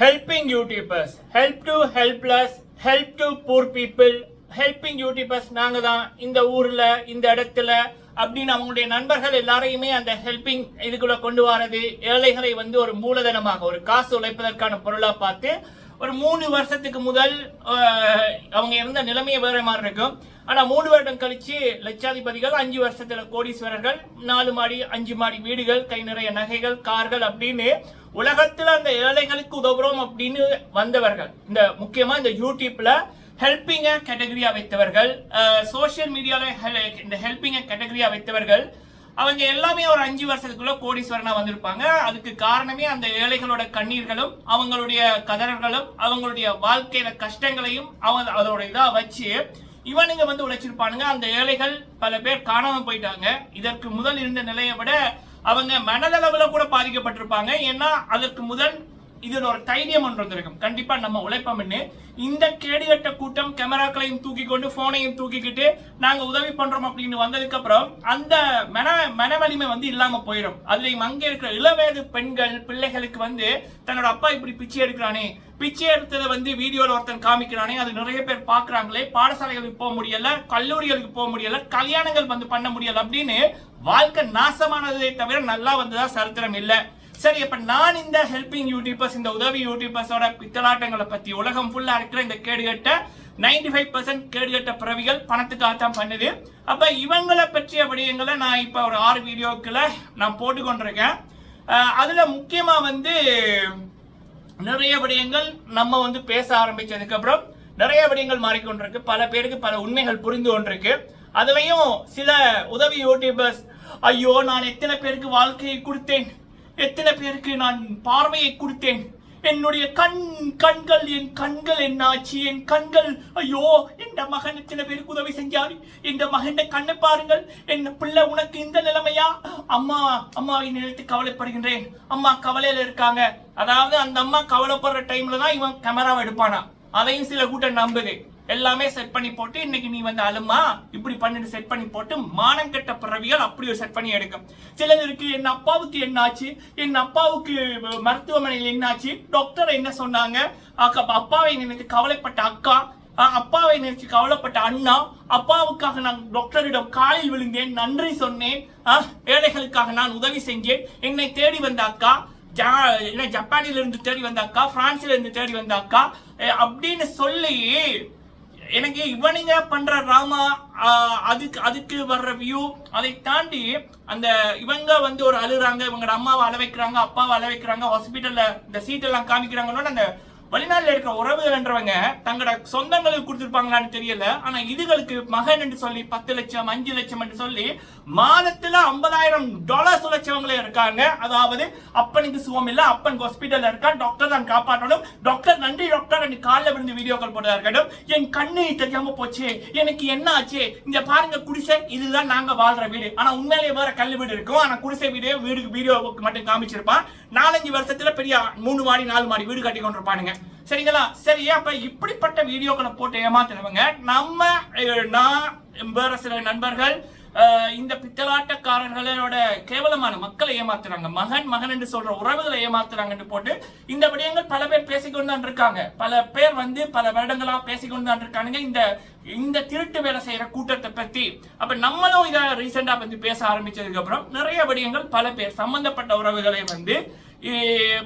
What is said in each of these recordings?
helping YouTubers, help to helpless, help to poor people, helping YouTubers நாங்க தான் இந்த ஊர்ல இந்த இடத்துல அப்படின்னு அவங்களுடைய நண்பர்கள் எல்லாரையுமே அந்த ஹெல்பிங் இதுக்குள்ள கொண்டு வரது, ஏழைகளை ஒரு மூலதனமாக ஒரு காசு உழைப்பதற்கான பொருளா பார்த்து ஒரு 3 வருஷத்துக்கு முதல் அவங்க இருந்த நிலைமையை வேற மாதிரி இருக்கும். ஆனா 3 வருடம் கழிச்சு லட்சாதிபதிகள், 5 வருஷத்துல கோடீஸ்வரர்கள், 4 மாடி 5 மாடி வீடுகள், கை நிறைய நகைகள், கார்கள் அப்படின்னு உலகத்துல அந்த ஏழைகளுக்கு உதவுறோம் அப்படின்னு வந்தவர்கள். இந்த முக்கியமா இந்த யூடியூப்ல ஹெல்பிங்க கேட்டகரியா வைத்தவர்கள், சோசியல் மீடியால இந்த ஹெல்பிங்க கேட்டகரியா வைத்தவர்கள், அவங்க எல்லாமே ஒரு 5 வருஷத்துக்குள்ள கோடீஸ்வரனா வந்திருப்பாங்க. அதுக்கு காரணமே அந்த ஏழைகளோட கண்ணீர்களும் அவங்களுடைய கதறல்களும் அவங்களுடைய வாழ்க்கையில கஷ்டங்களையும் அவங்க அதோட இதா வச்சு இவனுங்க உழைச்சிருப்பானுங்க. அந்த ஏழைகள் பல பேர் காணாம போயிட்டாங்க. இதற்கு முதல் இருந்த நிலையை விட அவங்க மனதளவுல கூட பாதிக்கப்பட்டிருப்பாங்க. ஏன்னா அதற்கு முதல் இதுல ஒரு தைரியம் ஒன்று வந்திருக்கும், கண்டிப்பா நம்ம உழைப்போம்னு. இந்த கேடுகட்ட கூட்டம் கேமராக்களையும் தூக்கி கொண்டு போனையும் தூக்கிக்கிட்டு நாங்க உதவி பண்றோம் அப்படின்னு வந்ததுக்கு அப்புறம் அந்த மன வலிமை இல்லாம போயிடும். அதுலயும் அங்கே இருக்கிற இளவயது பெண்கள் பிள்ளைகளுக்கு தன்னோட அப்பா இப்படி பிச்சை எடுக்கிறானே, பிச்சை எடுத்ததை வீடியோல ஒருத்தன் காமிக்கிறானே, அது நிறைய பேர் பாக்குறாங்களே, பாடசாலைகளுக்கு போக முடியல, கல்லூரிகளுக்கு போக முடியல, கல்யாணங்கள் பண்ண முடியல அப்படின்னு வாழ்க்கை நாசமானதை தவிர நல்லா வந்ததா சரித்திரம் இல்லை. சரி, அப்ப நான் இந்த ஹெல்பிங் யூடியூபர்ஸ், இந்த உதவி யூடியூபர்ஸோட பித்தலாட்டங்களை பத்தி உலகம் ஃபுல்லா இருக்கிற இந்த கேடுகட்ட 95% கேடுகட்ட பிறவிகள் பணத்துக்காகத்தான் பண்ணுது. அப்ப இவங்களை பற்றிய விடயங்களை நான் இப்ப ஒரு 6 வீடியோக்களை நான் போட்டுக்கொண்டிருக்கேன். அதுல முக்கியமா நிறைய விடயங்கள் நம்ம பேச ஆரம்பிச்சதுக்கு அப்புறம் நிறைய விடயங்கள் மாறிக்கொண்டிருக்கு. பல பேருக்கு பல உண்மைகள் புரிந்து கொண்டிருக்கு. அதுலயும் சில உதவி யூடியூபர்ஸ், ஐயோ நான் எத்தனை பேருக்கு வாழ்க்கையை கொடுத்தேன், எத்தனை பேருக்கு நான் பார்வையை கொடுத்தேன், என்னுடைய கண்கள் என் கண்கள் என்னாச்சு, என் கண்கள், ஐயோ என் மகன் எத்தனை பேருக்கு உதவி செஞ்சாரு, என் மகன் கண்ணை பாருங்கள், என் பிள்ளை உனக்கு இந்த நிலைமையா, அம்மாவை நினைத்து கவலைப்படுகின்றேன், அம்மா கவலையில இருக்காங்க. அதாவது அந்த அம்மா கவலைப்படுற டைம்ல தான் இவன் கேமராவை எடுப்பானா. அதையும் சில கூட்டம் நம்புது. எல்லாமே செட் பண்ணி போட்டு இன்னைக்கு நீ அழுமா இப்படி பண்ணிட்டு செட் பண்ணி போட்டு மானம் கெட்ட பிறவிகள் அப்படி ஒரு செட் பண்ணி எடுக்கும். சிலருக்கு என் அப்பாவுக்கு என்னாச்சு, என் அப்பாவுக்கு மருத்துவமனையில் என்னாச்சு, டாக்டர் என்ன சொன்னாங்க, அப்பாவை நினைத்து கவலைப்பட்ட அக்கா, அப்பாவை நினைச்சு கவலைப்பட்ட அண்ணா, அப்பாவுக்காக நான் டாக்டரிடம் காலில் விழுந்தேன், நன்றி சொன்னேன், ஏழைகளுக்காக நான் உதவி செஞ்சேன், என்னை தேடி வந்த அக்கா, ஜப்பானில இருந்து தேடி வந்த அக்கா, பிரான்ஸ்ல இருந்து தேடி வந்த அக்கா அப்படின்னு சொல்லி எனக்கு இவனுங்க பண்ற ராமா, அதுக்கு வர்ற வியூ, அதை தாண்டி அந்த இவங்க ஒரு அழுறாங்க, இவங்க அம்மாவை அழ வைக்கிறாங்க, அப்பாவை அழ வைக்கிறாங்க, ஹாஸ்பிட்டல்ல இந்த சீட் எல்லாம் காமிக்கிறாங்கன்னு அந்த வெளிநாட்டுல இருக்கிற உறவுகள் என்றவங்க தங்களோட சொந்தங்களுக்கு கொடுத்துருப்பாங்களான்னு தெரியல. ஆனா இதுகளுக்கு மகன் என்று சொல்லி 10 லட்சம் 5 லட்சம் என்று சொல்லி மாதத்துல $50,000 உழைச்சவங்களே இருக்காங்க. அதாவது அப்பனுக்கு சுகம் இல்ல, அப்பன் ஹாஸ்பிட்டல்ல இருக்கான், டாக்டர் தான் காப்பாற்றணும், டாக்டர் நன்றி டாக்டர் என்று காலில் விழுந்து வீடியோக்கள் போட்டதா இருக்கட்டும், என் கண்ணு தெரியாம போச்சு, எனக்கு என்ன ஆச்சு, இந்த பாருங்க குடிசை, இதுதான் நாங்க வாழ்ற வீடு. ஆனா உண்மையிலேயே வேற கல் வீடு இருக்கும். ஆனா குடிசை வீடியோவுக்கு மட்டும் காமிச்சிருப்பான். 4-5 வருஷத்துல பெரிய 3 மாடி 4 மாடி வீடு கட்டி கொண்டிருப்பானுங்க. சரிங்களா? சரி, அப்ப இப்படிப்பட்ட வீடியோக்களை போட்டு ஏமாத்துறவங்க நான் வேற சில நண்பர்கள் இந்த பித்தலாட்டக்காரர்களோட கேவலமான மக்களை ஏமாத்துறாங்க, மகன் என்று சொல்ற உறவுகளை ஏமாத்துறாங்கன்னு போட்டு இந்த விடயங்கள் பல பேர் பேசிக்கொண்டு இருக்காங்க. பல பேர் பல வருடங்களா பேசிக்கொண்டு இருக்கானுங்க இந்த திருட்டு வேலை செய்யற கூட்டத்தை பத்தி. அப்ப நம்மளும் இதை ரீசெண்டா பேச ஆரம்பிச்சதுக்கு அப்புறம் நிறைய விடயங்கள் பல பேர் சம்பந்தப்பட்ட உறவுகளை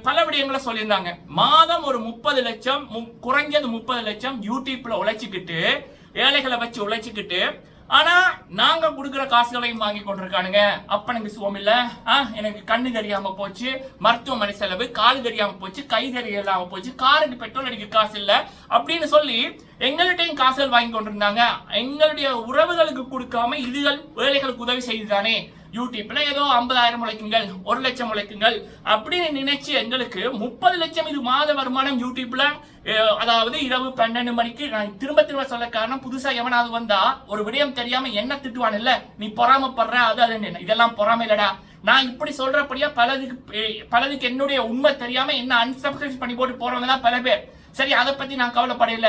பல விடயங்களை சொல்லியிருந்தாங்க. மாதம் ஒரு 30 லட்சம், குறைஞ்சது 30 லட்சம் யூடியூப்ல உழைச்சிக்கிட்டு, ஏழைகளை வச்சு உழைச்சிக்கிட்டு, ஆனா நாங்க கொடுக்குற காசுகளையும் வாங்கி கொண்டிருக்கானுங்க. அப்பனுக்கு சுகம் இல்ல, எனக்கு கண்ணு தெரியாம போச்சு, மருத்துவமனை செலவு, கால் தெரியாம போச்சு, கை தெரியாம போச்சு, காருக்கு பெட்ரோல் அடிக்க காசு இல்ல அப்படின்னு சொல்லி எங்கள்கிட்டையும் காசுகள் வாங்கி கொண்டிருந்தாங்க. எங்களுடைய உறவுகளுக்கு கொடுக்காம இதுகள் ஏழைகளுக்கு உதவி செய்துதானே யூடியூப்ல ஏதோ 50,000 உழைக்குங்கள், 1 லட்சம் உழைக்குங்கள் அப்படின்னு நினைச்சு எங்களுக்கு 30 லட்சம் இது மாத வருமானம் யூடியூப்ல. அதாவது இரவு 12 மணிக்கு நான் திரும்ப சொல்ல காரணம், புதுசா எவனாவது வந்தா ஒரு விடயம் தெரியாம என்ன திட்டுவான் இல்ல, நீ பொறாமப்படுற, அது இதெல்லாம் பொறாம இல்லடா. நான் இப்படி சொல்றபடியா பலதுக்கு என்னுடைய உண்மை தெரியாம என்ன அன்சப்ஸ்கிரைப் பண்ணி போட்டு போறவங்க தான் பல பேர். சரி, அதை பத்தி நான் கவலைப்படையில.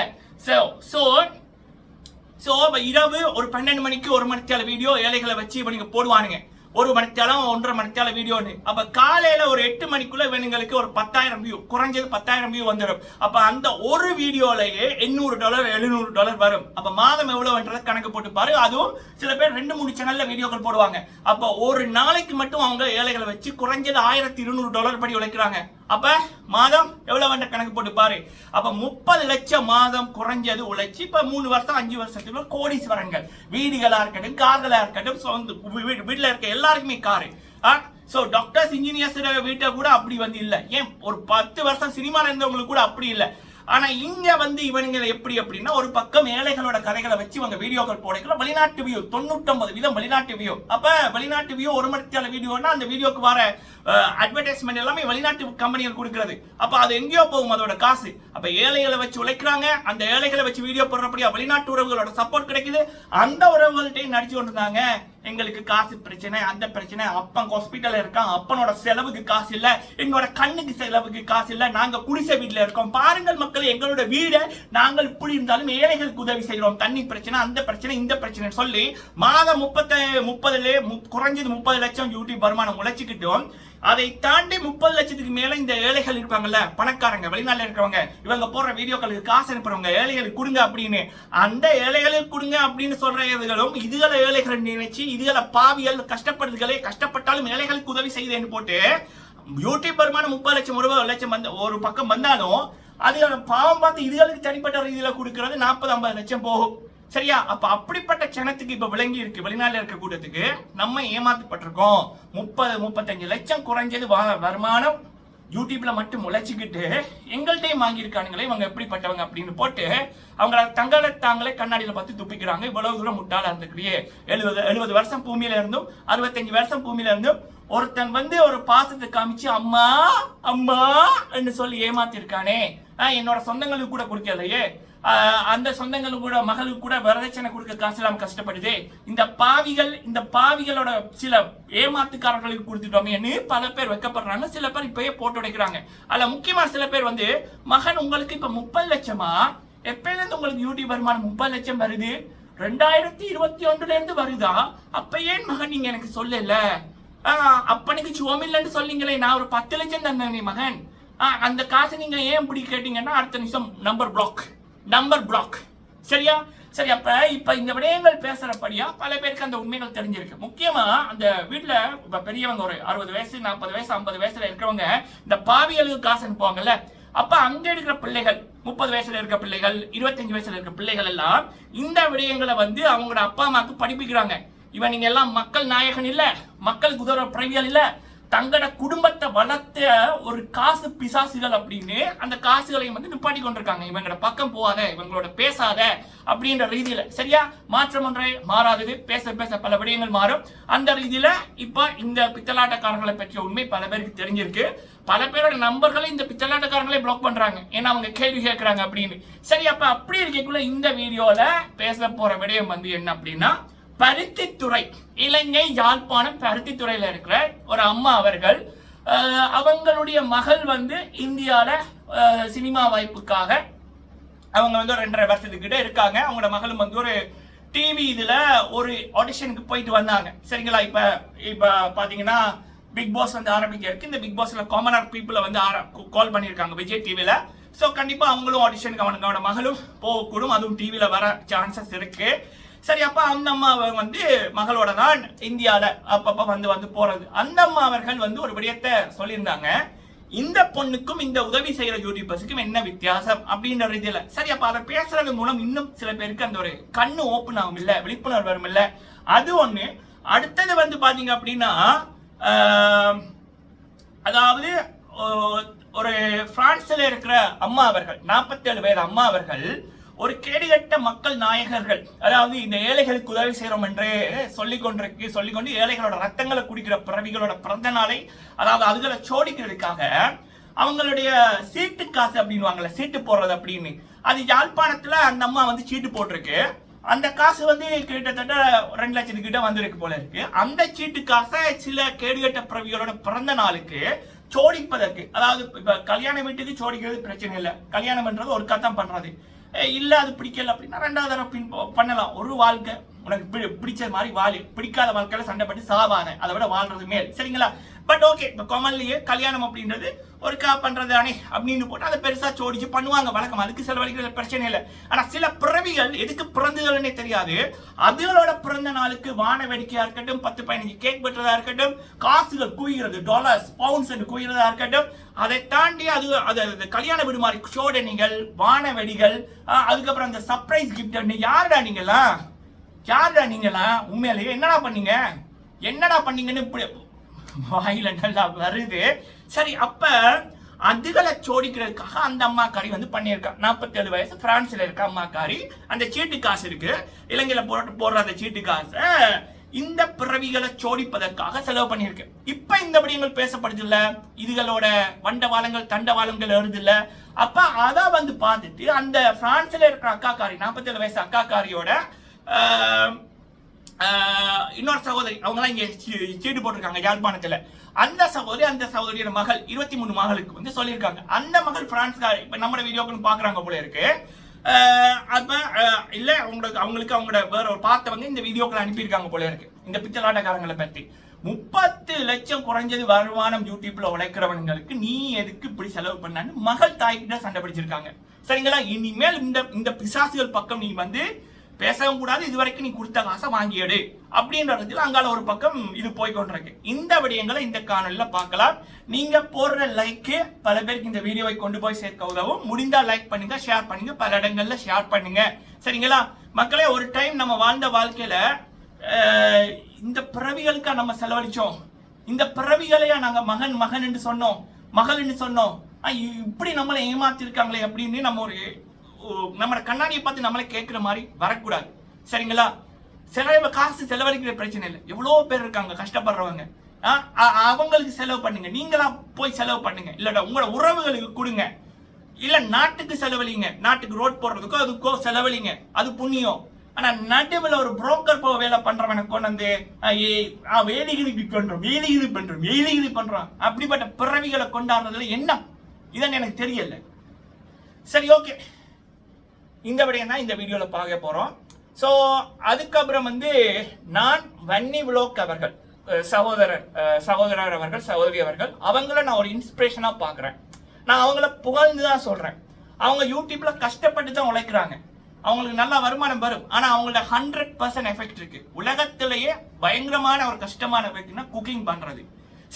இரவு ஒரு 12 மணிக்கு 1 மணிக்கான வீடியோ ஏழைகளை வச்சு இவனுங்க போடுவானுங்க. 1 மணித்தாலும் 1.5 மணித்தால வீடியோன்னு. அப்ப காலையில ஒரு 8 மணிக்குள்ள இவனுங்களுக்கு ஒரு 10,000 வியூ, குறைஞ்சது 10,000 வியூ வந்துடும். அப்ப அந்த ஒரு வீடியோலயே $800 $700 வரும். அப்ப மாதம் எவ்வளவுன்றத கணக்கு போட்டு பாரு. அதுவும் சில பேர் 2-3 சேனல்ல வீடியோக்கள் போடுவாங்க. அப்ப ஒரு நாளைக்கு மட்டும் அவங்க ஏழைகளை வச்சு குறைஞ்சது $1,200 படி உழைக்கிறாங்க. அப்ப மாதம் எவ்வளவு கணக்கு போட்டு பாரு. அப்ப 30 லட்சம் மாதம் குறைஞ்சது உழைச்சி இப்ப 3 வருஷம் 5 வருஷத்துக்கு கோடீஸ்வரங்கள். வீடுகளா இருக்கட்டும், கார்களா இருக்கட்டும், வீட்டுல இருக்க எல்லாருக்குமே காரு. சோ டாக்டர்ஸ் இன்ஜினியர்ஸ் வீட்டை கூட அப்படி வந்து இல்ல. ஏன் ஒரு 10 வருஷம் சினிமால இருந்தவங்களுக்கு கூட அப்படி இல்ல. ஆனா இங்க வந்து இவனுங்க எப்படி அப்படின்னா, ஒரு பக்கம் ஏழைகளோட கதைகளை வச்சு இவங்க வீடியோக்கள் போடல. வெளிநாட்டு வியூ 99% வெளிநாட்டு வியூ. அப்ப வெளிநாட்டு வியூ 1 மணித்தால வீடியோனா அந்த வீடியோக்கு வர அட்வர்டைஸ்மெண்ட் எல்லாமே வெளிநாட்டு கம்பெனிகள் கொடுக்கிறது. அப்ப அது எங்கேயோ போகும் அதோட காசு. அப்ப ஏழைகளை வச்சு உழைக்கிறாங்க. அந்த ஏழைகளை வச்சு வீடியோ போடுறபடியா வெளிநாட்டு உறவுகளோட சப்போர்ட் கிடைக்குது. அந்த உறவுகள்கிட்டையும் நடிச்சு கொண்டிருந்தாங்க. எங்களுக்கு காசு பிரச்சனை, அந்த பிரச்சனை, அப்பன் ஹாஸ்பிட்டல் இருக்கான், அப்பனோட செலவுக்கு காசு இல்ல, எங்களோட கண்ணுக்கு செலவுக்கு காசு இல்ல, நாங்க குடிசை வீட்டுல இருக்கோம், பாருங்கள் மக்கள் எங்களோட வீடை நாங்கள் இப்படி இருந்தாலும் ஏழைகளுக்கு உதவி செய்யறோம், தண்ணி பிரச்சனை, அந்த பிரச்சனை, இந்த பிரச்சனை சொல்லி மாதம் 30 குறைஞ்சது 30 லட்சம் யூடியூப் வருமானம் உழைச்சிக்கிட்டோம். அதை தாண்டி 30 லட்சத்துக்கு மேல இந்த ஏழைகள் இருப்பாங்கல்ல, பணக்காரங்க, வெளிநாட்டுல இருக்கிறவங்க, இவங்க போடுற வீடியோக்களுக்கு காசு அனுப்புறவங்க, ஏழைகளுக்கு கொடுங்க அப்படின்னு, அந்த ஏழைகளுக்கு கொடுங்க அப்படின்னு சொல்றதுகளும் இதுகளை ஏழைகள் நினைச்சு இதுகளை பாவியல் கஷ்டப்படுறதுகளே, கஷ்டப்பட்டாலும் ஏழைகளுக்கு உதவி செய்யுதுன்னு போட்டு யூடியூப் வருமானம் 30 லட்சம் லட்சம் ஒரு பக்கம் வந்தாலும் அது பாவம் பார்த்து இதுகளுக்கு தனிப்பட்ட ரீதியில கொடுக்கறது 40-50 லட்சம் போகும். சரியா? அப்ப அப்படிப்பட்ட சனத்துக்கு இப்ப விளங்கி இருக்கு, வெளிநாட்டுல இருக்க கூட்டத்துக்கு நம்ம ஏமாத்தப்பட்டிருக்கோம். 30-35 லட்சம் குறைஞ்சது வருமானம் யூடியூப்ல மட்டும் உழைச்சிக்கிட்டு எங்கள்கிட்டயும் வாங்கியிருக்கானுங்களே, இவங்க எப்படிப்பட்டவங்க அப்படின்னு போட்டு அவங்கள தாங்களே கண்ணாடியில பார்த்து துப்பிக்கிறாங்க. இவ்வளவு தூரம் முட்டாளா இருந்துக்கிறியே. 70 வருஷம் பூமியில இருந்தும் 65 வருஷம் பூமியில இருந்தும் ஒருத்தன் வந்து ஒரு பாசத்தை காமிச்சு அம்மா அம்மா என்று சொல்லி ஏமாத்திருக்கானே. என்னோட சொந்தங்களுக்கு கூட கொடுக்கலையே, அந்த சொந்தங்களுக்கு கூட மகளுக்கு கூட வரதட்சணை கொடுக்க காசு இல்லாம கஷ்டப்படுது. இந்த பாவிகளோட சில ஏமாத்துக்காரர்களுக்கு கொடுத்துட்டோமேன்னு பல பேர் வைக்கப்படுறாங்க. சில பேர் இப்பயே போட்டு உடைக்கிறாங்க. அதுல முக்கியமா சில பேர் வந்து, மகன் உங்களுக்கு இப்ப 30 லட்சமா, எப்பயில இருந்து உங்களுக்கு யூடியூப் வருமானம் 30 லட்சம் வருது? 2021 இருந்து வருதா? அப்ப ஏன் மகன் நீங்க எனக்கு சொல்லல? அப்பனுக்கு சோமில்லன்னு சொல்லீங்களே, நான் ஒரு 10 லட்சம் தந்தேனே மகன், அந்த காசை நீங்க ஏன் இப்படி கேட்டீங்கன்னா அடுத்த நிமிஷம் நம்பர் பிளாக். சரியா? சரி, இப்ப இந்த விடயங்கள் பேசுறபடியா பல பேருக்கு அந்த உண்மைகள் தெரிஞ்சிருக்கு. முக்கியமா அந்த வீட்டுல இப்ப பெரியவங்க ஒரு 60 வயசு 40 வயசு 50 வயசுல இருக்கிறவங்க இந்த பாவிகளுக்கு காசு அனுப்புவாங்கல்ல, அப்ப அங்க இருக்கிற பிள்ளைகள், 30 வயசுல இருக்க பிள்ளைகள், 25 வயசுல இருக்க பிள்ளைகள் எல்லாம் இந்த விடயங்களை வந்து அவங்களோட அப்பா அம்மாவுக்கு படிப்பிக்கிறாங்க. இவன் நீங்க எல்லாம் மக்கள் நாயகன் இல்ல, மக்களுக்கு உதவுற பிரவியல் இல்ல, தங்களோட குடும்பத்தை வளர்த்த ஒரு காசு பிசாசுகள் அப்படின்னு அந்த காசுகளையும் வந்து நிப்பாட்டி கொண்டிருக்காங்க. இவங்களோட பக்கம் போகாத, இவங்களோட பேசாத அப்படின்ற ரீதியில. சரியா? மாற்றம் ஒன்றே மாறாதது, பேச பேச பல விடயங்கள் மாறும். அந்த ரீதியில இப்ப இந்த பித்தலாட்டக்காரர்களை பற்றிய உண்மை பல பேருக்கு தெரிஞ்சிருக்கு. பல பேரோட நம்பர்களை இந்த பித்தலாட்டக்காரங்களே பிளாக் பண்றாங்க, ஏன்னா அவங்க கேள்வி கேட்கறாங்க அப்படின்னு. சரி, அப்படி இருக்கக்குள்ள இந்த வீடியோல பேச போற விடயம் வந்து என்ன அப்படின்னா, பருத்தித்துறை, இலங்கை யாழ்ப்பாணம் பருத்தித்துறையில இருக்கிற ஒரு அம்மா அவர்கள், அவங்களுடைய மகள் வந்து இந்தியால சினிமா வாய்ப்புக்காக அவங்க வந்து 2.5 வருஷத்துக்கிட்ட இருக்காங்க. அவங்களோட மகளும் வந்து ஒரு டிவி இதுல ஒரு ஆடிஷனுக்கு போயிட்டு வந்தாங்க. சரிங்களா? இப்ப பாத்தீங்கன்னா பிக் பாஸ் வந்து ஆரம்பிக்க இருக்கு. இந்த பிக் பாஸ்ல காமனர் பீப்புளை வந்து கால் பண்ணியிருக்காங்க விஜய் டிவில. ஸோ கண்டிப்பா அவங்களும் ஆடிஷனுக்கு அவனோட மகளும் போகக்கூடும், அதுவும் டிவில வர சான்சஸ் இருக்கு. சரி, அப்ப அந்த அம்மா வந்து மகளோட தான் இந்தியால அப்பப்ப வந்து போறது. அந்த அம்மா அவர்கள் வந்து ஒரு விடயத்தை சொல்லியிருந்தாங்க, இந்த பொண்ணுக்கும் இந்த உதவி செய்யற யூடியூபர்ஸுக்கும் என்ன வித்தியாசம் அப்படின்ற ரீதியில. சரி, அப்ப அதை பேசுறது மூலம் இன்னும் சில பேருக்கு அந்த ஒரு கண்ணு ஓப்பன் ஆகும் இல்ல, விழிப்புணர்வு வரும் இல்ல, அது ஒண்ணு. அடுத்தது வந்து பாத்தீங்க அப்படின்னா, அதாவது ஒரு பிரான்ஸ்ல இருக்கிற அம்மா அவர்கள், 47 வயது அம்மா அவர்கள், ஒரு கேடுகட்ட மக்கள் நாயகர்கள், அதாவது இந்த ஏழைகளுக்கு உதவி செய்யறோம் என்று சொல்லிக்கொண்டு ஏழைகளோட ரத்தங்களை குடிக்கிற பிறவிகளோட பிறந்த நாளை, அதாவது அதுகளை சோடிக்கிறதுக்காக அவங்களுடைய சீட்டு காசு அப்படின்வாங்கல்ல, சீட்டு போடுறது அப்படின்னு, அது யாழ்ப்பாணத்துல அந்த அம்மா வந்து சீட்டு போட்டிருக்கு. அந்த காசு வந்து கிட்டத்தட்ட 2 லட்சத்துக்கிட்ட வந்திருக்கு போல இருக்கு. அந்த சீட்டு காசை சில கேடுகட்ட பிறவிகளோட பிறந்த நாளுக்கு சோடிப்பதற்கு, அதாவது இப்ப கல்யாண வீட்டுக்கு சோடிக்கிறது பிரச்சனை இல்லை, கல்யாணம் பண்றது ஒரு கத்தம் பண்றது, இல்ல அது பிடிக்கல அப்படின்னா ரெண்டாவது தடவை பண்ணலாம். ஒரு வாழ்க்கை உனக்கு பிடிச்ச மாதிரி வாழு, பிடிக்காத வாழ்க்கையில சண்டைப்பட்டு சாவான, அதை விட வாழ்றது மேல். சரிங்களா? பட் ஓகே, இப்போ கமல்லையே கல்யாணம் அப்படின்றது ஒரு பண்றது தானே அப்படின்னு போட்டு அதை பெருசா சோடிச்சு பண்ணுவாங்க, வழக்கம். அதுக்கு செலவழிக்கிற பிரச்சனை இல்லை. ஆனா சில பிறவிகள் எதுக்கு பிறந்ததுன்னே தெரியாது, அதுகளோட பிறந்த நாளுக்கு வான வேடிக்கையா இருக்கட்டும், 10-15 கேக் வெட்டுறதா இருக்கட்டும், காசுகள் குவிகிறது, டாலர்ஸ் பவுண்ட்ஸ் என்று குவிகிறதா இருக்கட்டும், அதை தாண்டி அது கல்யாண வீடு மாதிரி சோடனைகள், வான வெடிகள், அதுக்கப்புறம் அந்த சர்ப்ரைஸ் கிஃப்ட். யாருடா நீங்களா உண்மையிலேயே என்னடா பண்ணீங்கன்னு இப்படி வாயில நல்லா வருது. சரி, அப்ப அதுகளை சோடிக்கிறதுக்காக அந்த அம்மாக்காரி வந்து பண்ணியிருக்கா. 47 வயசு, பிரான்ஸ்ல இருக்க அம்மாக்காரி. அந்த சீட்டு காசு இருக்கு, இலங்கையில போடுற அந்த சீட்டு காசை இந்த பிறவிகளை சோடிப்பதற்காக செலவு பண்ணியிருக்கு. இப்ப இந்த விடயங்கள் பேசப்படுது இல்ல, இதுகளோட வண்டவாளங்கள் தண்டவாளங்கள் வருது இல்ல. அப்ப அதை வந்து பார்த்துட்டு அந்த பிரான்ஸ்ல இருக்கிற அக்காக்காரி, 47 வயசு அக்காக்காரியோட இன்னொரு சகோதரி, அவங்கலாம் இங்க சீட்டு போட்டிருக்காங்க யாழ்ப்பாணத்துல. அந்த சகோதரியோட மகள் 23 மகளுக்கு வந்து சொல்லியிருக்காங்க. அந்த மகள் பிரான்ஸ்காரி. இப்ப நம்ம வீடியோக்கள் பாக்குறாங்க போல இருக்கு. அப்ப இல்ல அவங்களுக்கு அவங்களோட வேற ஒரு பார்த்தவங்க இந்த வீடியோக்கள் அனுப்பியிருக்காங்க போல இருக்கு, இந்த பிச்சலாட்டக்காரங்களை பத்தி. 30 லட்சம் குறைஞ்சது வருமானம் யூடியூப்ல உழைக்கிறவங்களுக்கு நீ எதுக்கு இப்படி செலவு பண்ணான்னு மகள் தாய்கிட்ட சண்டை பிடிச்சிருக்காங்க. சரிங்களா? இனிமேல் இந்த பிசாசுகள் பக்கம் நீ வந்து பேசவும் கூடாது, இதுவரைக்கும் நீ கொடுத்த காசை வாங்கியடு அப்படின்றதுல அங்கால ஒரு பக்கம் இது போய்கொண்டிருக்கு. இந்த விடயங்களை இந்த காணொலியில பார்க்கலாம். நீங்க போடுற லைக்கு பல பேருக்கு இந்த வீடியோவை கொண்டு போய் சேர்க்க உதவும். முடிந்தா லைக் பண்ணுங்க, ஷேர் பண்ணுங்க, பல இடங்கள்ல ஷேர் பண்ணுங்க. சரிங்களா மக்களே? ஒரு டைம் நம்ம வாழ்ந்த வாழ்க்கையில இந்த பிறவிகளுக்கா நம்ம செலவழிச்சோம், இந்த பிறவிகளையா நாங்க மகன் என்று சொன்னோம், மகள் என்று சொன்னோம், இப்படி நம்மளை ஏமாத்திருக்காங்களே அப்படின்னு நம்ம கண்ணாடியை பார்த்து நம்மளே கேட்கிற மாதிரி வரக்கூடாது. சரிங்களா? காசு செலவழிக்கிற பிரச்சனை இல்லை, எவ்வளவு பேர் இருக்காங்க கஷ்டப்படுறவங்க, அவங்களுக்கு செலவு பண்ணுங்க. நீங்களா போய் செலவு பண்ணுங்க, இல்ல உங்களோட உறவுகளுக்கு கொடுங்க, இல்ல நாட்டுக்கு செலவழிங்க, நாட்டுக்கு ரோட் போடுறதுக்கோ அதுக்கோ செலவழிங்க, அது புண்ணியம். ஆனா நடுவில் ஒரு புரோக்கர் போக வேலை பண்றவனை கொண்டு வந்து வேலிகிரி பண்றான் அப்படிப்பட்ட பிறவிகளை கொண்டாடுறதுல என்ன இதன்னு எனக்கு தெரியல. சரி, ஓகே, இந்த விடயம் தான் இந்த வீடியோல பார்க்க போறோம். ஸோ அதுக்கப்புறம் வந்து நான் வன்னி விலோக் அவர்கள், சகோதரர் அவர்கள், சகோதரி அவர்கள், அவங்கள நான் ஒரு இன்ஸ்பிரேஷனா பாக்குறேன். நான் அவங்கள புகழ்ந்துதான் சொல்றேன். அவங்க யூடியூப்ல கஷ்டப்பட்டு தான் உழைக்கிறாங்க, அவங்களுக்கு நல்ல வருமானம் வரும். ஆனா அவங்களோட 100% எஃபெக்ட் இருக்கு. உலகத்திலேயே பயங்கரமான ஒரு கஷ்டமான எஃபெக்ட்னா குக்கிங் பண்றது.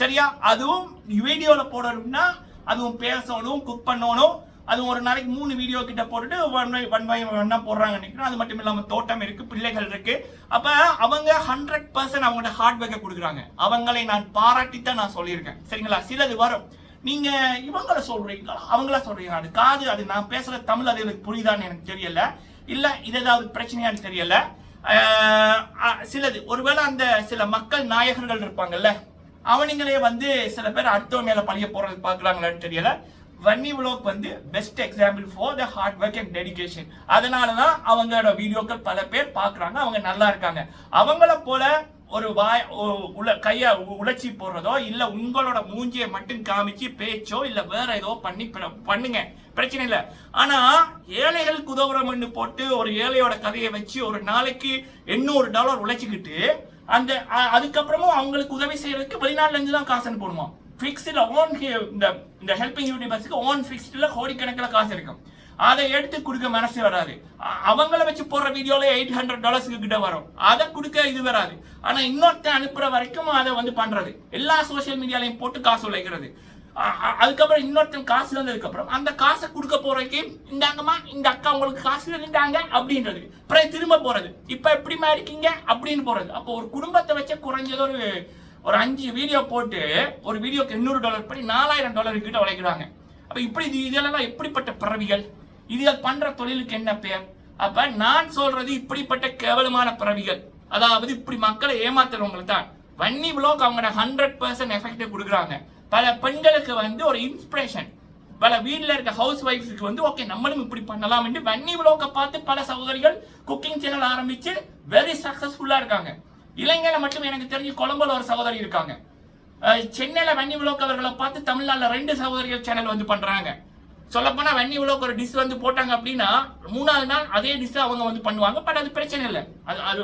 சரியா? அதுவும் வீடியோல போடணும்னா அதுவும் பேசணும், குக் பண்ணணும். அது ஒரு நாளைக்கு 3 வீடியோ கிட்ட போட்டுட்டு ஒன் போடுறாங்க நினைக்கிறோம். அது மட்டும் இல்லாம தோட்டம் இருக்கு, பிள்ளைகள் இருக்கு. அப்ப அவங்க 100% அவங்களோட ஹார்ட் ஒர்க்கை கொடுக்குறாங்க. அவங்களை நான் பாராட்டித்தான் நான் சொல்லியிருக்கேன். சரிங்களா? சிலது வரும், நீங்க இவங்கள சொல்றீங்களா அவங்கள சொல்றீங்க, அது காது, அது நான் பேசுற தமிழ் அது எனக்கு புரியுதான்னு எனக்கு தெரியல, இல்ல இது ஏதாவது பிரச்சனையான்னு தெரியல. சிலது ஒருவேளை அந்த சில மக்கள் நாயகர்கள் இருப்பாங்கல்ல, அவனுங்களே வந்து சில பேர் அடுத்த மேல பழிய போறது பாக்குறாங்களான்னு தெரியல. வன்னி விலோக் வந்து best example for the hard work and dedication. அதனாலதான் அவங்களோட வீடியோக்கள் பல பேர் பாக்குறாங்க, அவங்க நல்லா இருக்காங்க. அவங்கள போல ஒரு கைய உழைச்சி போடுறதோ இல்ல உங்களோட மூஞ்சியை மட்டும் காமிச்சு பேச்சோ இல்ல வேற ஏதோ பண்ணுங்க, பிரச்சனை இல்லை. ஆனா ஏழைகளுக்கு உதவுறோம்னு போட்டு ஒரு ஏழையோட கதையை வச்சு ஒரு நாளைக்கு $800 உழைச்சிக்கிட்டு அதுக்கப்புறமும் அவங்களுக்கு உதவி செய்யறதுக்கு வெளிநாட்டுல இருந்து தான் காசு அனுப்பணுமா? ஃபிக்ஸ்ல ஓன் இந்த ஹெல்பிங் யூடியூபர்ஸ்க்கு ஓன் ஃபிக்ஸ்ல கோடிக்கணக்கில் காசு இருக்கும். அதை எடுத்து கொடுக்க மனசு வராது. அவங்கள வச்சு போடுற வீடியோல $800 கிட்ட வரும், அதை கொடுக்க இது வராது. ஆனா இன்னொருத்த அனுப்புற வரைக்கும் அதை வந்து பண்றது, எல்லா சோசியல் மீடியாலையும் போட்டு காசு உழைக்கிறது. அதுக்கப்புறம் இன்னொருத்தன் காசு வந்ததுக்கு அப்புறம் அந்த காசை கொடுக்க போறதுக்கு இந்தாங்கம்மா இந்த அக்கா உங்களுக்கு காசு இருந்தாங்க அப்படின்றது, அப்புறம் திரும்ப போறது, இப்ப எப்படிமா இருக்கீங்க அப்படின்னு போறது. அப்போ ஒரு குடும்பத்தை வச்ச குறைஞ்சது ஒரு 5 வீடியோ போட்டு ஒரு வீடியோக்கு $800 படி $4000 கிட்ட உழைக்கிறாங்க. அப்ப இப்படி இதெல்லாம் எப்படிப்பட்ட பிறவிகள், இதுகள் பண்ற தொழிலுக்கு என்ன பேர்? அப்ப நான் சொல்றது இப்படிப்பட்ட கேவலமான பிறவிகள், அதாவது இப்படி மக்களை ஏமாத்துறவங்களை தான் வன்னி விலோக் அவங்க 100% எஃபெக்ட் கொடுக்குறாங்க. பல பெண்களுக்கு வந்து ஒரு இன்ஸ்பிரேஷன், பல வீட்டில் இருக்க ஹவுஸ் ஒய்ஃப்ஸுக்கு வந்து ஓகே நம்மளும் இப்படி பண்ணலாம் என்று வன்னி விலோக்கை பார்த்து பல சகோதரிகள் குக்கிங் சேனல் ஆரம்பிச்சு வெரி சக்சஸ்ஃபுல்லா இருக்காங்க. இலங்கையில மட்டும் எனக்கு தெரிஞ்சு கொலம்போல ஒரு சகோதரி இருக்காங்க. சென்னையில வன்னி விலோக் அவர்களை பார்த்து தமிழ்நாட்டில் 2 சகோதரிகள் சேனல் வந்து பண்றாங்க. சொல்லப்போனா வன்னி விலாக் ஒரு டிஷ் வந்து போட்டாங்க அப்படின்னா 3வது நாள் அதே டிஷ் அவங்க வந்து பண்ணுவாங்க. பட் அது பிரச்சனை இல்லை, அது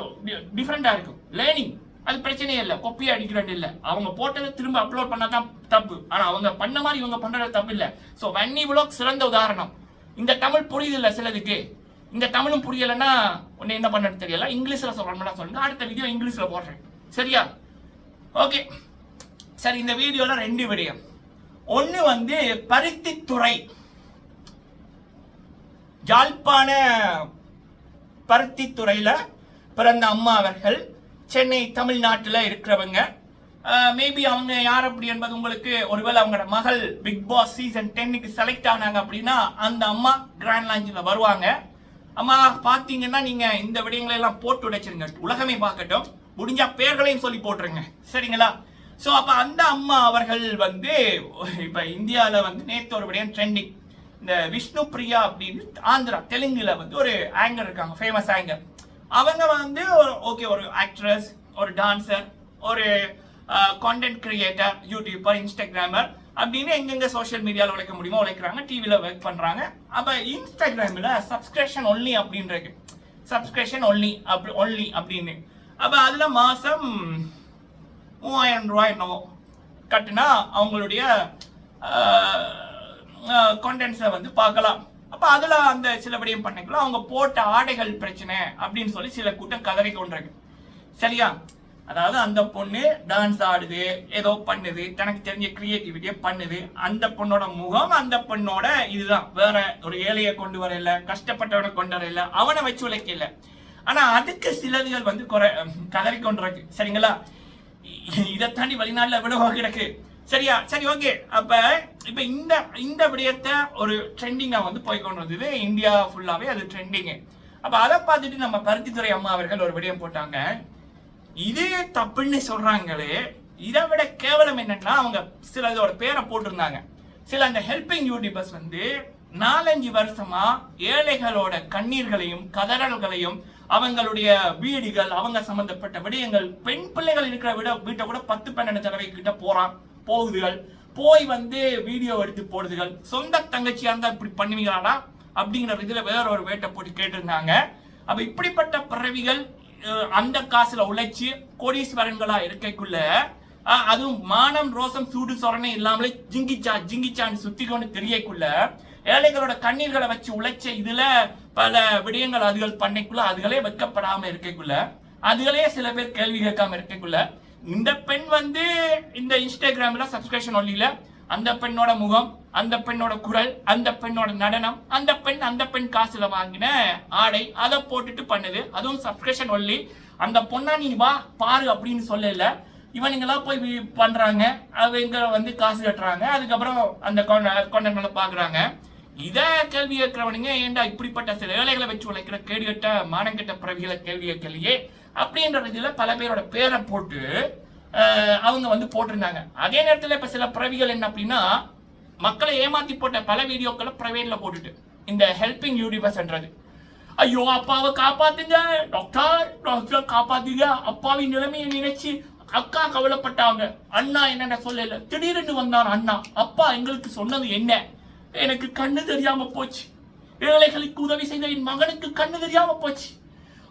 டிஃப்ரெண்டா இருக்கும். லேர்னிங் அது பிரச்சனையே இல்லை, கொப்பியா அடிக்கிறது இல்லை. அவங்க போட்டதை திரும்ப அப்லோட் பண்ணாதான் தப்பு. ஆனா அவங்க பண்ண மாதிரி இவங்க பண்றது தப்பு இல்லை. ஸோ வன்னி விலாக் சிறந்த உதாரணம். இந்த தமிழ் புரியுது இல்லை சிலதுக்கு, இந்த தமிழும் புரியலைன்னா ஒன்னு என்ன பண்ணது தெரியல. இங்கிலீஷ்ல சொல்றோம்னா சொல்லுங்க, அடுத்த வீடியோ இங்கிலீஷ்ல போடுறேன். சரியா? ஓகே. சரி, இந்த வீடியோல 2 விடயம். ஒன்னு வந்து பருத்தித்துறை, யாழ்ப்பாண பருத்தித்துறையில பிறந்த அம்மா அவர்கள் சென்னை தமிழ்நாட்டில் இருக்கிறவங்க. மேபி அவங்க யார் அப்படி என்பது உங்களுக்கு, ஒருவேளை அவங்களோட மகள் பிக் பாஸ் சீசன் 10க்கு செலக்ட் ஆனாங்க அப்படின்னா அந்த அம்மா கிராண்ட் லான்ச்ல வருவாங்க. அம்மா பாத்தீங்கன்னா நீங்க இந்த விடயங்களை எல்லாம் போட்டு உடைச்சிருங்க, உலகமே பார்க்கட்டும். முடிஞ்சா பேர்களையும் சொல்லி போட்டுருங்க, சரிங்களா? ஸோ அப்ப அந்த அம்மா அவர்கள் வந்து இப்ப இந்தியாவில் வந்து நேற்று ஒரு விடயம் ட்ரெண்டிங். இந்த விஷ்ணு பிரியா அப்படின்னு ஆந்திரா தெலுங்குல வந்து ஒரு ஆங்கர் இருக்காங்க, ஃபேமஸ் ஆங்கர். அவங்க வந்து ஓகே ஒரு ஆக்ட்ரஸ், ஒரு டான்சர், ஒரு கான்டென்ட் கிரியேட்டர், யூடியூபர், இன்ஸ்டாகிராமர் அப்படின்னு எங்கெங்க சோஷியல் மீடியாவில் உழைக்க முடியுமோ உழைக்கிறாங்க, டிவியில் ஒர்க் பண்ணுறாங்க. அப்போ இன்ஸ்டாகிராமில் சப்ஸ்கிரிப்ஷன் ஒன்லி அப்படின்றது, சப்ஸ்கிரிப்ஷன் ஒன்லி அப்படின்னு. அப்போ அதில் மாதம் 3000 ரூபாய் என்னவோ கட்டுனா அவங்களுடைய கான்டென்ட்ஸை வந்து பார்க்கலாம். அப்போ அதில் அந்த சில விடயம் பண்ணிக்கலாம். அவங்க போட்ட ஆடைகள் பிரச்சனை அப்படின்னு சொல்லி சில கூட்டம் கதறி கொண்டிருக்கு. சரியா? அதாவது அந்த பொண்ணு டான்ஸ் ஆடுது, ஏதோ பண்ணுது, தனக்கு தெரிஞ்ச கிரியேட்டிவிட்டியை பண்ணுது. அந்த பொண்ணோட முகம், அந்த பொண்ணோட இதுதான். வேற ஒரு ஏழையை கொண்டு வரல, கஷ்டப்பட்டவனை கொண்டு வரல, அவனை வச்சு உழைக்கல. ஆனா அதுக்கு சிலர்கள் வந்து கதறி கொண்டிருக்கு. சரிங்களா? இதை தாண்டி வெளிநாட்டுல எவ்வளவு கிடக்கு. சரியா? சரி, ஓகே. அப்ப இப்ப இந்த விடயத்தை ஒரு ட்ரெண்டிங்கா வந்து போய் கொண்டு வந்தது இந்தியா ஃபுல்லாவே, அது ட்ரெண்டிங். அப்ப அதை பார்த்துட்டு நம்ம பருத்தித்துறை அம்மா அவர்கள் ஒரு விடயம் போட்டாங்க. இதே தப்புன்னு சொல்றாங்களே, இதை விட கேவலம் என்னன்னா அவங்க சில இதோட பேரை போட்டிருந்தாங்க. சில அந்த ஹெல்பிங் யூடியூபர்ஸ் வந்து 4-5 வருஷமா ஏழைகளோட கண்ணீர்களையும் கதறல்களையும், அவங்களுடைய வீடுகள், அவங்க சம்பந்தப்பட்ட விடயங்கள், பெண் பிள்ளைகள் இருக்கிற வீட்டை கூட 10-12 தடவை கிட்ட போகுதுகள், போய் வந்து வீடியோ எடுத்து போடுதுகள். சொந்த தங்கச்சியா இருந்தா இப்படி பண்ணுவீங்களாடா அப்படிங்கிற இதுல வேற ஒரு வேட்டை போட்டு கேட்டிருந்தாங்க. அப்ப இப்படிப்பட்ட பிறவிகள் அந்த காசுல உழைச்சு கோடீஸ்வரன்களா இருக்கைக்குள்ள, அதுவும் மானம் ரோசம் சூடு சொரணை இல்லாமலே ஜிங்கிச்சான்னு சுத்தி கொண்டு தெரியக்குள்ள, ஏழைகளோட கண்ணீர்களை வச்சு உழைச்ச இதுல பல விடயங்கள் அதுகள் பண்ணைக்குள்ள, அதுகளே வெட்கப்படாம இருக்கைக்குள்ள, அதுகளே சில பேர் கேள்வி கேட்காம இருக்கைக்குள்ள, இந்த பெண் வந்து இந்த இன்ஸ்டாகிராம்ல சப்ஸ்கிரிப்ஷன் ஒல்லியில அந்த பெண்ணோட முகம், அந்த பெண்ணோட குரல், அந்த பெண்ணோட நடனம், அந்த பெண் காசுல வாங்கின ஆடை, அதை போட்டுட்டு பண்ணுது. அதுவும் சப்ஸ்கிரிப்ஷன் ஒல்லி. அந்த பொண்ணா நீ வா பாரு அப்படின்னு சொல்லல, இவனுங்களா போய் பண்றாங்க, அவங்க வந்து காசு கட்டுறாங்க, அதுக்கப்புறம் அந்த கொண்டங்களை பாக்குறாங்க. இத கேள்வி கேட்கிறவனுங்க ஏண்டா இப்படிப்பட்ட சில ஏழைகளை வச்சு உழைக்கிற கேடுகட்ட மானங்கட்ட பிறவிகளை கேள்வி கேட்கலையே அப்படின்ற இதுல பல பேரோட பேரை போட்டு அவங்க வந்து போட்டிருந்தாங்க. அதே நேரத்தில் இப்ப சில பிறவிகள் என்ன அப்படின்னா, மக்களை ஏமாத்தி போட்ட பல வீடியோக்களை பிரைவேட்ல போட்டுட்டு இந்த ஹெல்பிங் யூடியூபர்ஸ்ன்றது, ஐயோ அப்பாவை காப்பாத்துங்க டாக்டர் காப்பாத்துங்க, அப்பாவின் நிலைமையை நினைச்சு அக்கா கவலைப்பட்டாங்க, அண்ணா என்னென்ன சொல்லல, திடீர்னு வந்தான் அண்ணா, அப்பா எங்களுக்கு சொன்னது என்ன, எனக்கு கண்ணு தெரியாம போச்சு, ஏழைகளுக்கு உதவி செய்த என் மகனுக்கு கண்ணு தெரியாம போச்சு,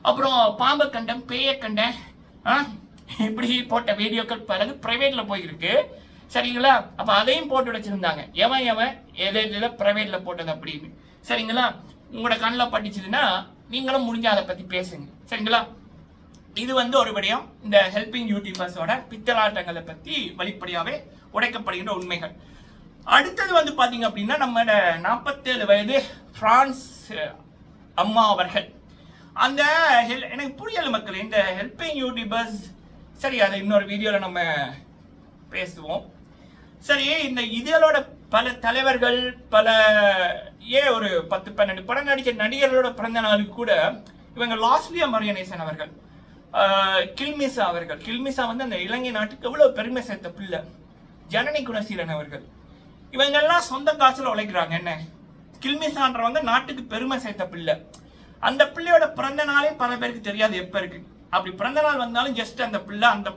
அப்புறம் பாம்பை கண்டன் பேய கண்டன், இப்படி போட்ட வீடியோக்கள் பிறகு பிரைவேட்ல போயிருக்கு. சரிங்களா? அப்ப அதையும் போட்டு வச்சிருந்தாங்க, எவன் எதை பிரைவேட்ல போட்டது அப்படின்னு. சரிங்களா? உங்களோட கண்ணில் பட்டுச்சுன்னா நீங்களும் முடிஞ்ச அதை பத்தி பேசுங்க. சரிங்களா? இது வந்து ஒரு விடயம், இந்த ஹெல்பிங் யூடியூபர்ஸோட பித்தலாட்டங்களை பத்தி வெளிப்படையாவே உடைக்கப்படுகின்ற உண்மைகள். அடுத்தது வந்து பாத்தீங்க அப்படின்னா, நம்ம 47 வயது பிரான்ஸ் அம்மா அவர்கள், அந்த எனக்கு புரியல மக்கள், இந்த ஹெல்பிங் யூடியூபர்ஸ், சரி அதை இன்னொரு வீடியோல நம்ம பேசுவோம். சரி, இந்த இதழோட பல தலைவர்கள், பல ஒரு 10-12 படம் நடிச்ச நடிகர்களோட பிறந்த நாளுக்கு கூட இவங்க லாஸ்லியா மரியனேசன் அவர்கள், கில்மிசா அவர்கள், கில்மிசா வந்து அந்த இலங்கை நாட்டுக்கு எவ்வளவு பெருமை சேர்த்த பிள்ளை, ஜனனி குணசீலன் அவர்கள், இவங்கெல்லாம் சொந்த காசுல உழைக்கிறாங்க. என்ன கில்மிசான்றவங்க நாட்டுக்கு பெருமை சேர்த்த பிள்ளை. அந்த பிள்ளையோட பிறந்த நாளே பல பேருக்கு தெரியாது எப்ப இருக்கு. அப்படி பிறந்த நாள் வந்தாலும் ஜஸ்ட் அந்த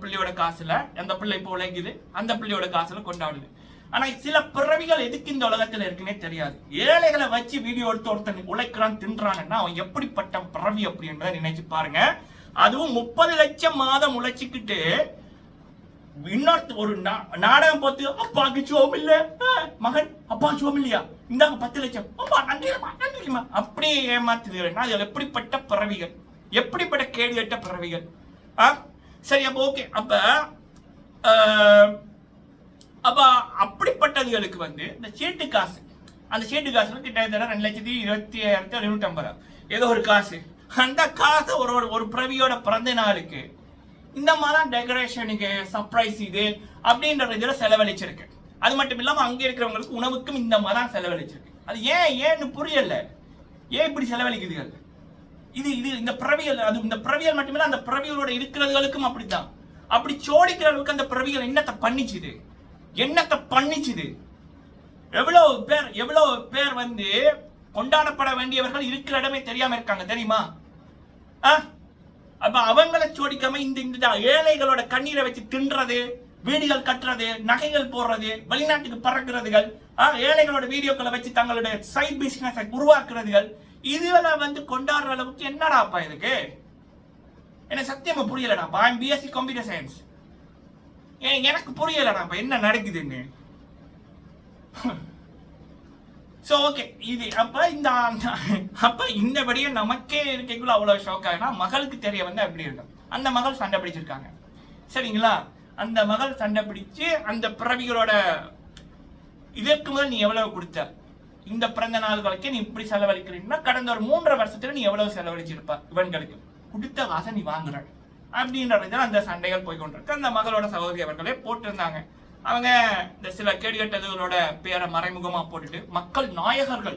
பிள்ளையோட காசுல, அந்த பிள்ளை இப்போ உழைக்குது, அந்த பிள்ளையோட காசுல கொண்டாடுது. ஆனா சில பிறவிகள் எதுக்கு இந்த உலகத்துல இருக்குன்னே தெரியாது. ஏழைகளை வச்சு வீடியோ எடுத்து ஒருத்தன் உழைக்கிறான் தின்றான்னா அவன் எப்படிப்பட்ட பிறவி அப்படின்றத நினைச்சு பாருங்க. அதுவும் 30 லட்சம் மாதம் உழைச்சிக்கிட்டு இன்னொரு ஒரு நாடகம் பார்த்து அப்பாவுக்கு சோம் இல்ல மகன் அப்பா சோம் இல்லையா இந்தாங்க 10 லட்சம் அப்பா நன்றிமா அப்படியே ஏமாத்துகிறேன். அது எப்படிப்பட்ட பிறவிகள், எப்படிப்பட்ட கேடு கட்ட பிறவிகள். சரி அப்ப ஓகே. அப்ப அப்படிப்பட்டதுகளுக்கு வந்து இந்த சீட்டு காசு, அந்த சீட்டு காசு கிட்டத்தட்ட 2,20,750 ஏதோ ஒரு காசு. அந்த காசு ஒரு பிறவியோட பிறந்த நாளுக்கு இந்த மாதிரி டெக்கரேஷனுக்கு சர்ப்ரைஸ் இது அப்படின்ற இதுல செலவழிச்சிருக்கு. அது மட்டும் இல்லாம அங்க இருக்கிறவங்களுக்கு உணவுக்கும் இந்த மாதிரி தான் செலவழிச்சிருக்கு. அது ஏன்னு புரியல. ஏன் இப்படி செலவழிக்குதுகள்? இது இந்த பிறவியல், அது இந்த பிறவியல் மட்டுமில்ல அந்த பிறவிகளோட இருக்கிறதுகளுக்கும் அப்படித்தான். அப்படி சோடிக்கிற அளவுக்கு அந்த பிறவிகள் என்னத்தை பண்ணிச்சுது. எவ்வளவு பேர் வந்து கொண்டாடப்பட வேண்டியவர்கள் இருக்கிற இடமே தெரியாம இருக்காங்க தெரியுமா? அப்ப அவங்களை சோடிக்காம இந்த ஏழைகளோட கண்ணீரை வச்சு தின்றது, வீடுகள் கட்டுறது, நகைகள் போடுறது, வெளிநாட்டுக்கு பறக்கிறதுகள், ஏழைகளோட வீடியோக்களை வச்சு தங்களுடைய சைட் பிசினஸை உருவாக்குறதுகள், இதுல வந்து கொண்டாடுற அளவுக்கு என்னடாப்பா இதுக்கு? எனக்கு சத்தியமா புரியலடாப்பா. BSc computer science. எனக்கு புரியலடாப்பா என்ன நடக்குதுன்னு. So okay. இது அப்ப இந்தபடியே நமக்கே இருக்கக்குள்ள அவ்வளவு ஷாக் ஆகுனா மகளுக்கு தெரிய வந்து அப்படி இருக்கும். அந்த மகள் சண்டை பிடிச்சிருக்காங்க சரிங்களா? அந்த மகள் சண்டை பிடிச்சு அந்த பிறவிகளோட இதற்கு முதல் நீ எவ்வளவு கொடுத்த, இந்த பிறந்த நாள்களுக்கு நீ இப்படி செலவழிக்கிறீங்கன்னா கடந்த ஒரு 3.5 வருஷத்துல நீ எவ்வளவு செலவழிச்சிருப்ப, இவன்களுக்கு கொடுத்த காசை நீ வாங்குற அப்படின்றது அந்த சண்டைகள் போய்கொண்டிருக்கு. அந்த மகளோட சகோதரி அவர்களே போட்டிருந்தாங்க. அவங்க இந்த சில கேடுகட்டதுகளோட பேரை மறைமுகமா போட்டுட்டு மக்கள் நாயகர்கள்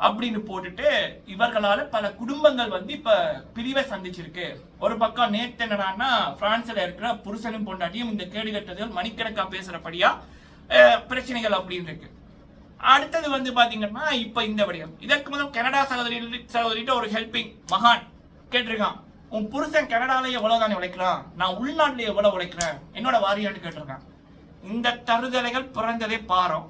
அப்படின்னு போட்டுட்டு இவர்களால பல குடும்பங்கள் வந்து இப்ப பிரிவை சந்திச்சிருக்கு. ஒரு பக்கம் நேத்து என்னடான்னா பிரான்ஸ்ல இருக்கிற புருஷனும் பொண்டாட்டியும் இந்த கேடுகட்டதுகள் மணிக்கணக்கா பேசுறபடியா பிரச்சனைகள் அப்படின்னு இருக்கு. அடுத்தது வந்து பாத்தீங்கன்னா இப்ப இந்த வடிவம். இதற்கு முதல் கனடா சகோதரிட்ட ஒரு ஹெல்பிங் மகான் கேட்டிருக்கான், உன் புருஷன் கனடால எவ்வளவுதானே உழைக்கிறான், நான் உள்நாட்டுல எவ்வளவு உழைக்கிறேன், என்னோட வாரியான்னு கேட்டிருக்கான். இந்த தருதலைகள் பிறந்ததே பாரம்.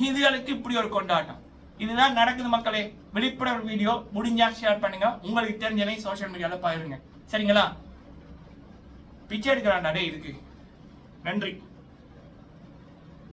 இதுகளுக்கு இப்படி ஒரு கொண்டாட்டம். இதுதான் நடக்குது மக்களே. விழிப்புணர்வு வீடியோ முடிஞ்சா ஷேர் பண்ணுங்க. உங்களுக்கு தெரிஞ்சதை சோசியல் மீடியால பாருங்க சரிங்களா? பிச்சை எடுக்கிறான் இதுக்கு. நன்றி.